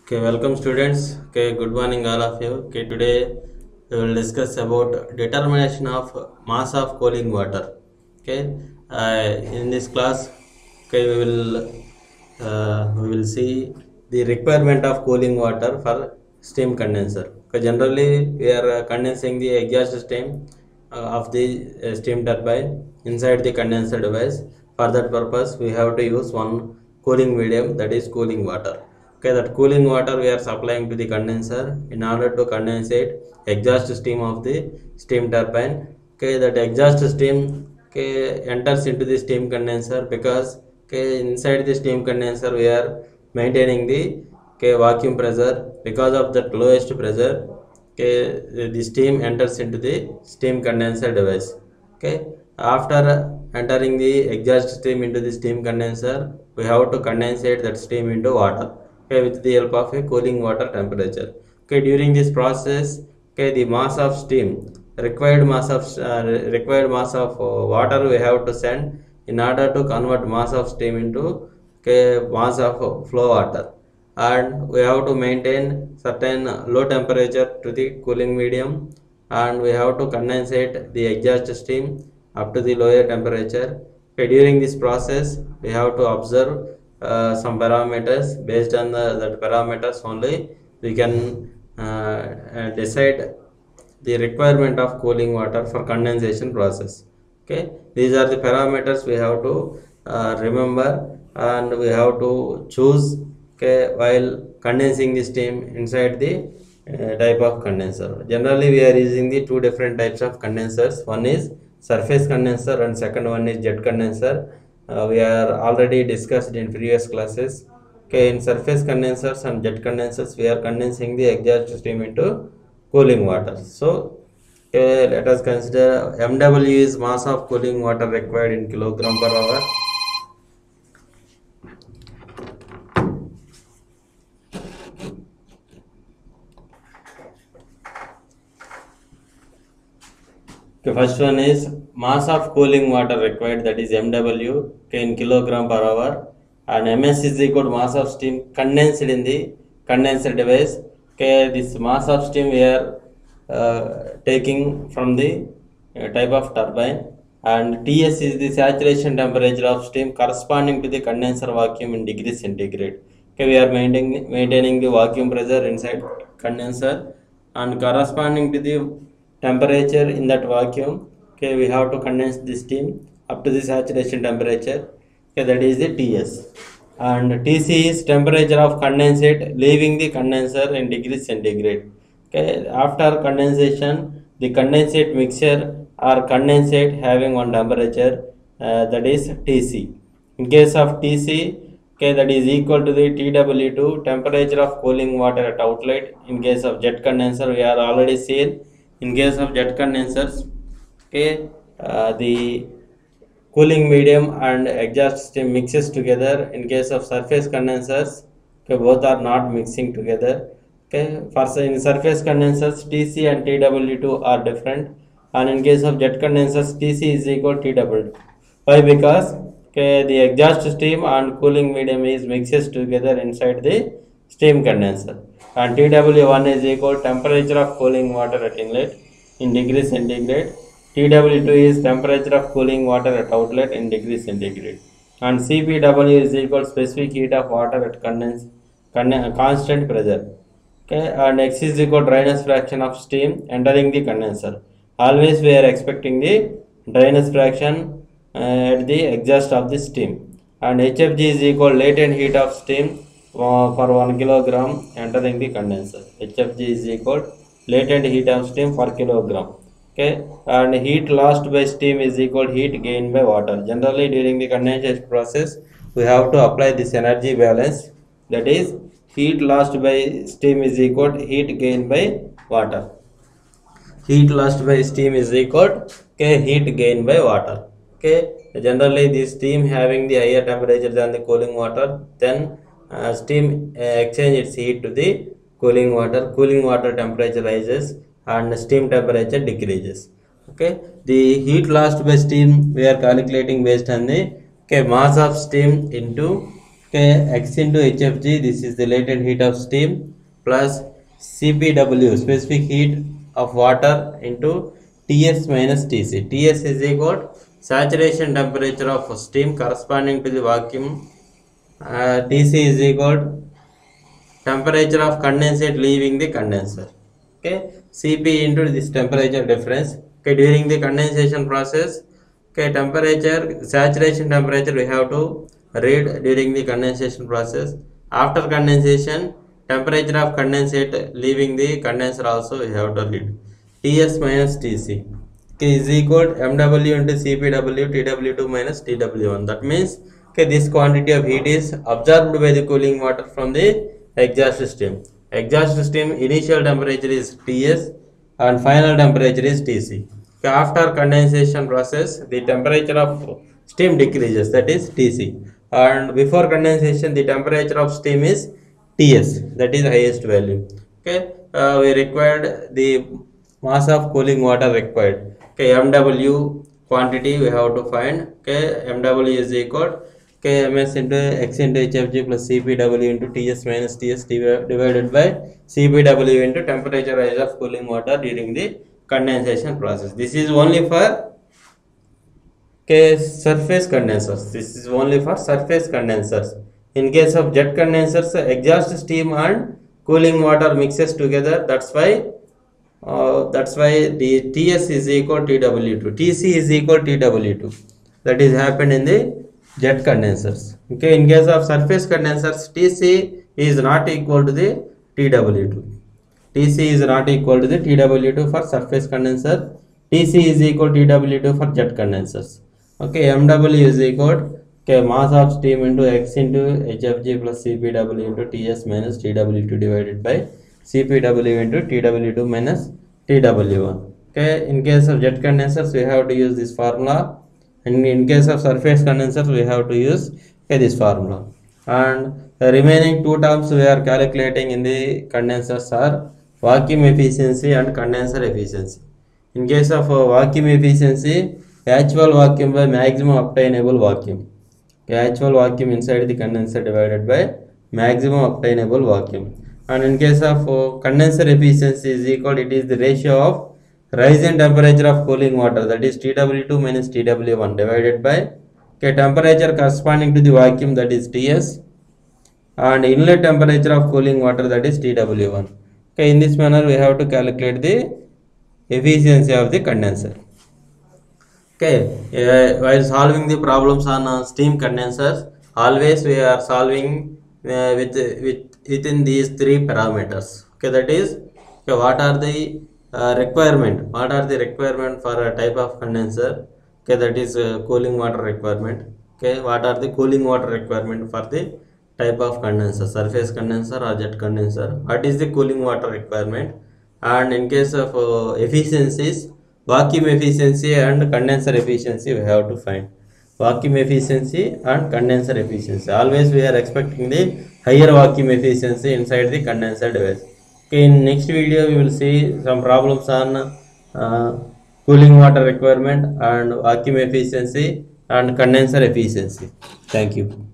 Okay, welcome students. Okay, good morning all of you. Okay, today we will discuss about determination of mass of cooling water. Okay, in this class, okay, we will see the requirement of cooling water for steam condenser. Okay, generally we are condensing the exhaust steam of the steam turbine inside the condenser device. For that purpose, we have to use one cooling medium, that is cooling water. Okay, that cooling water we are supplying to the condenser in order to condensate exhaust steam of the steam turbine. Okay, that exhaust steam, okay, enters into the steam condenser because, okay, inside the steam condenser we are maintaining the, okay, vacuum pressure. Because of that lowest pressure, okay, the steam enters into the steam condenser device. Okay, after entering the exhaust stream into the steam condenser, we have to condensate that steam into water, okay, with the help of a cooling water temperature. Okay, during this process, okay, the mass of steam, required mass of water we have to send in order to convert mass of steam into, okay, mass of flow water. And we have to maintain certain low temperature to the cooling medium, and we have to condensate the exhaust stream up to the lower temperature. Okay, during this process we have to observe some parameters. Based on that parameters only we can decide the requirement of cooling water for condensation process. Okay, these are the parameters we have to remember, and we have to choose, okay, while condensing the steam inside the type of condenser. Generally we are using the two different types of condensers. One is surface condenser and second one is jet condenser. We are already discussed in previous classes. Okay, in surface condensers and jet condensers we are condensing the exhaust stream into cooling water. So, okay, let us consider MW is mass of cooling water required in kilogram per hour. Okay, first one is mass of cooling water required, that is MW, okay, in kilogram per hour, and MS is equal to mass of steam condensed in the condenser device. Okay, this mass of steam we are taking from the type of turbine, and TS is the saturation temperature of steam corresponding to the condenser vacuum in degrees centigrade. Okay, we are maintaining the vacuum pressure inside condenser, and corresponding to the temperature in that vacuum, okay, we have to condense the steam up to the saturation temperature. Okay, that is the TS. And TC is temperature of condensate leaving the condenser in degrees centigrade. Okay, after condensation, the condensate mixture or condensate having one temperature, that is TC. In case of TC, okay, that is equal to the TW2, temperature of cooling water at outlet. In case of jet condenser, we are already seen. In case of jet condensers, okay, the cooling medium and exhaust steam mixes together. In case of surface condensers, okay, both are not mixing together. Okay, for in surface condensers, TC and TW2 are different, and in case of jet condensers, TC is equal to TW2. Why? Because, okay, the exhaust steam and cooling medium is mixes together inside the steam condenser, and TW1 is equal temperature of cooling water at inlet in degrees centigrade. TW2 is temperature of cooling water at outlet in degrees centigrade, and CPW is equal specific heat of water at constant pressure. Okay, and X is equal dryness fraction of steam entering the condenser. Always we are expecting the dryness fraction at the exhaust of the steam, and HFG is equal latent heat of steam for 1 kilogram entering the condenser. HFG is equal latent heat of steam per kilogram. Okay, and heat lost by steam is equal heat gained by water. Generally during the condensation process we have to apply this energy balance, that is heat lost by steam is equal heat gained by water. Heat lost by steam is equal, okay, heat gained by water. Okay, generally this steam having the higher temperature than the cooling water, then steam exchange its heat to the cooling water temperature rises and steam temperature decreases. Okay, the heat lost by steam we are calculating based on the, okay, mass of steam into Okay, X into HFG, this is the latent heat of steam, plus CPW, specific heat of water, into Ts minus Tc. Ts is equal to saturation temperature of steam corresponding to the vacuum. Tc is equal to temperature of condensate leaving the condenser. Okay, Cp into this temperature difference. Okay, during the condensation process, okay, temperature, saturation temperature we have to read during the condensation process. After condensation, temperature of condensate leaving the condenser also we have to read. Ts minus Tc, okay, is equal to mw into cpw tw2 minus tw1. That means, okay, this quantity of heat is absorbed by the cooling water from the exhaust stream. Exhaust stream initial temperature is Ts and final temperature is Tc. Okay, after condensation process, the temperature of steam decreases, that is Tc, and before condensation the temperature of steam is Ts, that is highest value. Okay, we required the mass of cooling water required. Okay, mw quantity we have to find. Okay, mw is equal to ms into x into hfg plus cpw into ts minus ts divided by cpw into temperature rise of cooling water during the condensation process. This is only for surface condensers. This is only for surface condensers. In case of jet condensers, exhaust steam and cooling water mixes together. That's why the Ts is equal to Tw2, Tc is equal to Tw2. That is happened in the jet condensers. Okay, in case of surface condensers, Tc is not equal to the Tw2. Tc is not equal to the Tw2 for surface condenser. Tc is equal to Tw2 for jet condensers. Okay, mw is equal to, okay, mass of steam into x into hfg plus cpw into ts minus tw2 divided by cpw into tw2 minus tw1. Okay, in case of jet condensers we have to use this formula, and in case of surface condensers we have to use, okay, this formula. And the remaining two terms we are calculating in the condensers are vacuum efficiency and condenser efficiency. In case of vacuum efficiency, actual vacuum by maximum obtainable vacuum. Okay, actual vacuum inside the condenser divided by maximum obtainable vacuum. And in case of condenser efficiency is equal, it is the ratio of rise in temperature of cooling water, that is Tw2 minus Tw1 divided by, okay, temperature corresponding to the vacuum, that is Ts, and inlet temperature of cooling water, that is Tw1. Okay, in this manner we have to calculate the efficiency of the condenser. Okay, while solving the problems on steam condensers, always we are solving within these three parameters. Okay, that is, okay, what are the requirement for a type of condenser? Okay, that is cooling water requirement. Okay, what are the cooling water requirement for the type of condenser, surface condenser or jet condenser? What is the cooling water requirement? And in case of efficiencies, vacuum efficiency and condenser efficiency we have to find. Vacuum efficiency and condenser efficiency, always we are expecting the higher vacuum efficiency inside the condenser device. Okay, in next video we will see some problems on cooling water requirement and vacuum efficiency and condenser efficiency. Thank you.